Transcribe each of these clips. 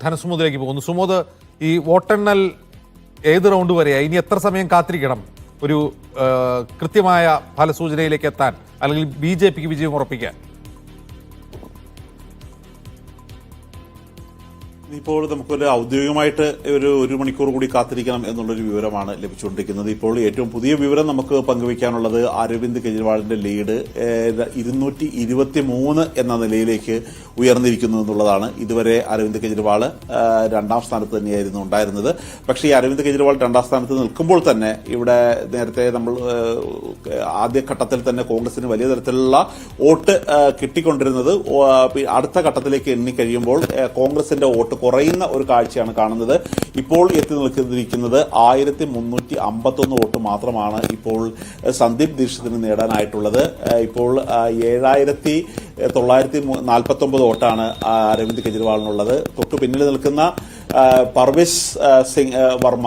ധനസുമോദിലേക്ക് പോകുന്നു. സുമോദ്, ഈ വോട്ടെണ്ണൽ ഏത് റൗണ്ട് വരെയായി? ഇനി എത്ര സമയം കാത്തിരിക്കണം ഒരു കൃത്യമായ ഫലസൂചനയിലേക്ക് എത്താൻ, അല്ലെങ്കിൽ BJPക്ക് വിജയം ഉറപ്പിക്കാൻ? ഇപ്പോൾ നമുക്കൊരു ഔദ്യോഗികമായിട്ട് ഒരു മണിക്കൂർ കൂടി കാത്തിരിക്കണം എന്നുള്ളൊരു വിവരമാണ് ലഭിച്ചുകൊണ്ടിരിക്കുന്നത്. ഇപ്പോൾ ഏറ്റവും പുതിയ വിവരം നമുക്ക് പങ്കുവയ്ക്കാനുള്ളത് അരവിന്ദ് കെജ്രിവാളിന്റെ ലീഡ് 223 എന്ന നിലയിലേക്ക് ഉയർന്നിരിക്കുന്നു എന്നുള്ളതാണ്. ഇതുവരെ അരവിന്ദ് കെജ്രിവാൾ രണ്ടാം സ്ഥാനത്ത് തന്നെയായിരുന്നു ഉണ്ടായിരുന്നത്. പക്ഷേ ഈ അരവിന്ദ് കെജ്രിവാൾ രണ്ടാം സ്ഥാനത്ത് നിൽക്കുമ്പോൾ തന്നെ ഇവിടെ നേരത്തെ നമ്മൾ ആദ്യഘട്ടത്തിൽ തന്നെ കോൺഗ്രസിന് വലിയ തരത്തിലുള്ള വോട്ട് കിട്ടിക്കൊണ്ടിരുന്നത് അടുത്ത ഘട്ടത്തിലേക്ക് എണ്ണിക്കഴിയുമ്പോൾ കോൺഗ്രസിന്റെ വോട്ട് കുറയുന്ന ഒരു കാഴ്ചയാണ് കാണുന്നത്. ഇപ്പോൾ എത്തി നിൽക്കുന്നത് 1351 വോട്ട് മാത്രമാണ് ഇപ്പോൾ സന്ദീപ് ദീക്ഷിതിന് നേടാനായിട്ടുള്ളത്. ഇപ്പോൾ 7949 വോട്ടാണ് അരവിന്ദ് കെജ്രിവാളിനുള്ളത്. തൊട്ടു പിന്നിൽ നിൽക്കുന്ന പർവേസ് സിംഗ് വർമ്മ,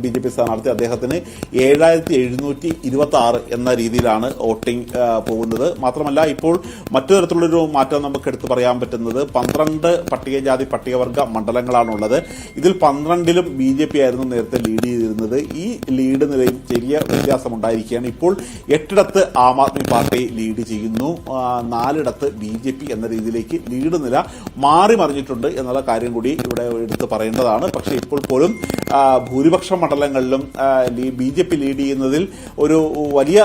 BJP സ്ഥാനാർത്ഥി, അദ്ദേഹത്തിന് 7726 എന്ന രീതിയിലാണ് വോട്ടിംഗ് പോകുന്നത്. മാത്രമല്ല ഇപ്പോൾ മറ്റു തരത്തിലുള്ളൊരു മാറ്റം നമുക്ക് എടുത്തു പറയാൻ പറ്റുന്നത് 12 പട്ടികജാതി പട്ടികവർഗ മണ്ഡലങ്ങളാണുള്ളത്. ഇതിൽ 12ലും BJP ആയിരുന്നു നേരത്തെ ലീഡ് ചെയ്തിരുന്നത്. ഈ ലീഡ് നിലയിൽ ചെറിയ വ്യത്യാസമുണ്ടായിരിക്കുകയാണ്. ഇപ്പോൾ 8ഇടത്ത് ആം ആദ്മി പാർട്ടി ലീഡ് ചെയ്യുന്നു, 4ഇടത്ത് BJP എന്ന രീതിയിലേക്ക് ലീഡ് നില മാറി മറിഞ്ഞിട്ടുണ്ട് എന്നുള്ള കാര്യം കൂടി ഇവിടെ എടുത്ത് പറയേണ്ടതാണ്. പക്ഷേ ഇപ്പോൾ പോലും ഭൂരിപക്ഷം മണ്ഡലങ്ങളിലും BJP ലീഡ് ചെയ്യുന്നതിൽ ഒരു വലിയ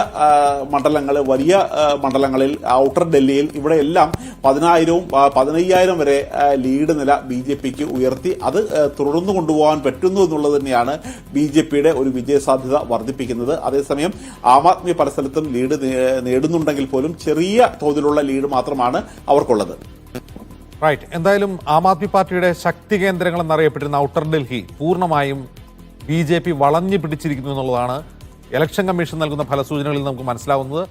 മണ്ഡലങ്ങളിൽ ഔട്ടർ ഡൽഹിയിൽ ഇവിടെയെല്ലാം 10,000-വും 15,000 വരെ ലീഡ് നില BJPക്ക് ഉയർത്തി അത് തുടർന്നു കൊണ്ടുപോകാൻ പറ്റുന്നു എന്നുള്ളത് തന്നെയാണ് BJPയുടെ ഒരു വിജയസാധ്യത വർദ്ധിപ്പിക്കുന്നത്. അതേസമയം ആം ആദ്മി പല സ്ഥലത്തും ലീഡ് നേടുന്നുണ്ടെങ്കിൽ പോലും ചെറിയ തോതിലുള്ള ലീഡ് മാത്രമാണ് അവർക്കുള്ളത്. റൈറ്റ്. എന്തായാലും ആം ആദ്മി പാർട്ടിയുടെ ശക്തി കേന്ദ്രങ്ങൾ എന്നറിയപ്പെട്ടിരുന്ന ഔട്ടർ ഡൽഹി പൂർണ്ണമായും BJP വളഞ്ഞു പിടിച്ചിരിക്കുന്നു എന്നുള്ളതാണ് ഇലക്ഷൻ കമ്മീഷൻ നൽകുന്ന ഫലസൂചനകളിൽ നമുക്ക് മനസ്സിലാവുന്നത്.